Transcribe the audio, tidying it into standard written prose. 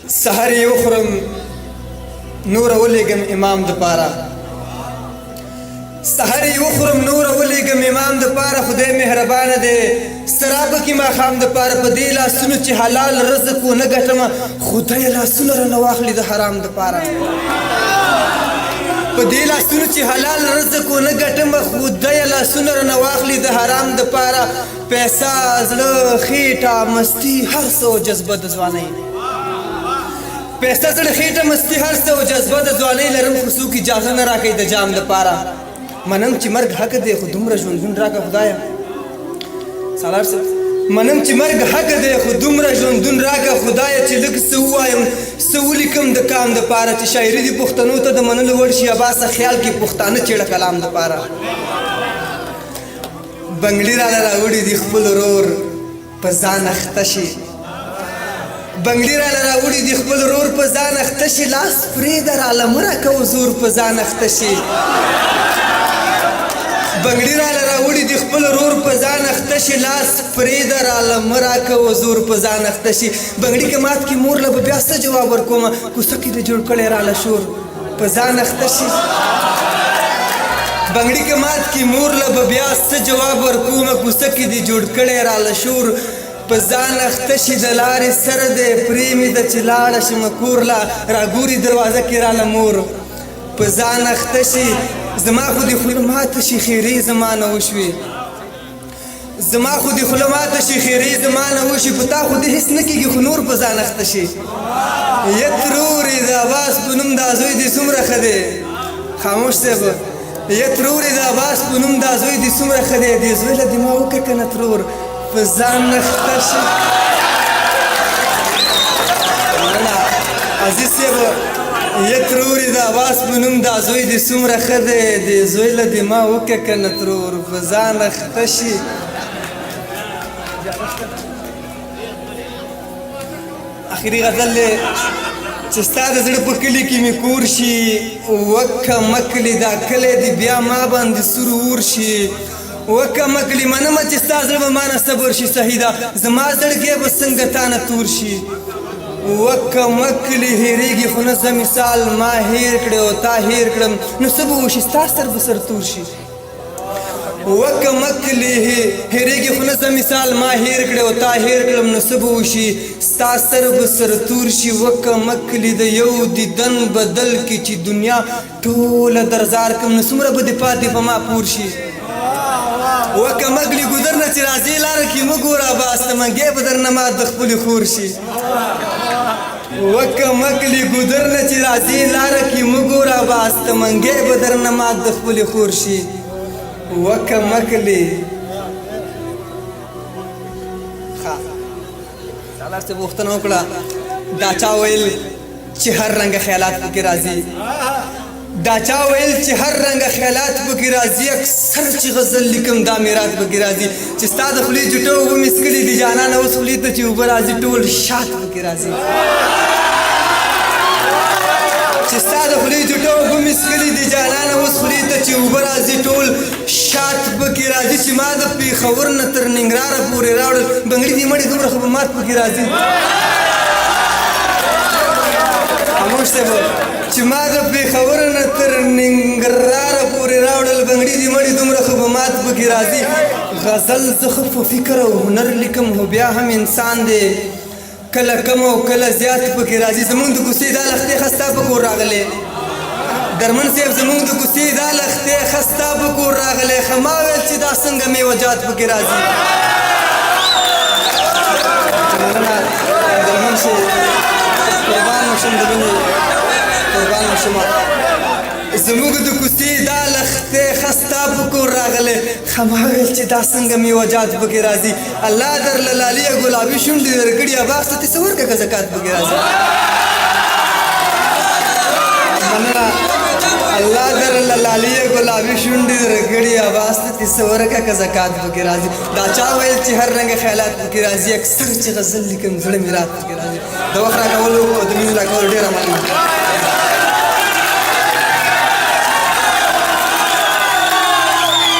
سحر یې وخورم نوره ولېږم امام دپاره سحر یې وخورم نوره ولېږم امام دپاره خدای مهربانه دی سرا پکې ماښام دپاره په دې لاسونو چې حلال رزق ونه ګټمه خدای لاسونه رانه واخلي د حرام دپاره په دې لاسونو چې حلال رزق ونه ګټمه خدای لاسونه رانه واخلي د حرام دپاره پیسه زړه خېټه مستي هر څه او جذبه د ځوانۍ پیسه زړه خېټه مستي هر څه او جذبه د ځوانۍ لرم خو څوک اجازه نه راکوي د جام دپاره منم چې مرګ حق دی خو دومره ژوندون راکړه خدایه سالار صاحب منم چې مرګ حق دی خو دومره ژوندون راکړه خدایه چې لږ څه ووایم څه ولیکم د کام دپاره چې شاعري دې پښتنو ته د منلو وړ شي عباسه خیال کې پښتانه چېړه کلام دپاره بنګړي راله راوړي دي خپل ورور په ځان اخته شي بنګړي راله راوړي دي خپل ورور په ځان اخته شي لاس پرېږده راله مه راکوه زور په ځان اخته شي بنګړي راله راوړي دي خپل ورور په ځان اخته شي لاس پرېږده راله مه راکوه زور په ځان اخته شي بنګړي که مات کړي مور له به بیا څه جواب ورکومه کوڅه کې دې جوړ کړی راله شور په ځان اخته شي بنګړي که مات کړي مور له به بیا څه جواب ورکومه کوڅه کې دې جوړ کړی راله شور په ځان اخته شي د لارې سره دی پرې مې ده چې لاړه شمه کور لا راګوري دروازه کې راله مور په ځان اخته شي زما خو دې خوله ماته شي خیرې زما نه وشوې زما خو دې خوله ماته شي خیرې زما نه وشي په تا خو دې هېڅ نه کېږي خو نور په ځان اخته شي یه ترورې د عباس په نوم دا زوی دې څومره ښه دی خاموش صاحب یه ترورې د عباس په نوم دا زوی دې څومره ښه دی دې زوی له دې ما وکړه که نه ترور په ځان اخته شي عزیز صاحب یه ترورې د عباس په نوم دا زوی دې څومره ښه دی دې زوی له دې ما وکړه که نه ترور په ځان اخته شي اخري غزل دی چې ستا د زړه په کلي کې مې کور شي وکه مکلي دا کلی دی بیا ما باندې سور اور شي وکه مکلي منمه چې ستا زړه به ما نه صبر شي صحیح ده زما زړګی به څنګه تا نه تور شي وکه مکلي هېرېږي خو نه زه مثال ما هېر کړی او تا هېر کړم نو څه به وشي ستا سر به سر تور شي وکه مکلي هېرېږي خو نه زه مثال ما هېر کړی او تا هېر کړم نو څه به وشي ستا سر به سر تور شي وکه مکلي د یو دیدن بدل کې چې دنیا ټوله درزار کړم نو څومره به دې پاتې په ما پور شي وکه مکلي ګودر نه چې راځې لاره کې مه ګوره باستمنګی به درنه مات د خپلې خور شي وکه مکلي ګودر نه چې راځې لاره کې مه ګوره باستمنګی به درنه مات د خپلې خور شي وکه مکلي سالار صاحب پوښتنه وکړه دا چا ویل چې هر رنګه خیالات پکې راځي دا چا ویل چې هر رنګه خیالات پکې راځي اکثر چې غزل لیکم دا میرات پکې راځي چې ستا د خولې جوټه اوبه مې څکلي دي جانانه اوس خولې ته چې اوبه راځي ټول شات پکې راځي چې ستا د خولې جوټه اوبه مې څکلي دي جانانه اوس خولې ته چې اوبه راځي ټول شات پکې راځي چې ما د پېښور نه تر ننګرهاره پورې راوړل بنګړي دې مړې دومره خو به مات پکې راځي خاموش صاحب چې ما د پېښور نه تر ننګرهاره پورې راوړل بنګړي دې مړې دومره خو به مات پکې راځي غزل زه ښه په فکر او هنر لیکم خو بیا هم انسان دی کله کم او کله زیات پکې راځي زمونږ د کوڅې دا لښتې ښه ستا په کور راغلی درمن صاحب زمونږ د کوڅې دا لښتې ښه ستا په کور راغلی ښه ما ویل چې دا څنګه میوجات پکې راځي مننه درمن صاحب قربان مشم د مینې قربان مشم زموږ د کوڅې دا لښتې ښه ستا په کور راغلی ښه ما ویل چې دا څنګه میوجات پکې راځي الله درله لاليه ګلابي شونډې درکړي عباس ته څه ورکړه که زکات پکې راځي مننه الله درله لاليه ګلابي شونډې درکړي عباس ته څه ورکړه که زکات پکې راځي دا چا ویل چې هر رنګه خیالات پکې راځي اکثر چې غزل لیکم زړه مې رات پکې راځي د وخت راکولو او د مینې راکولو ډېره مننه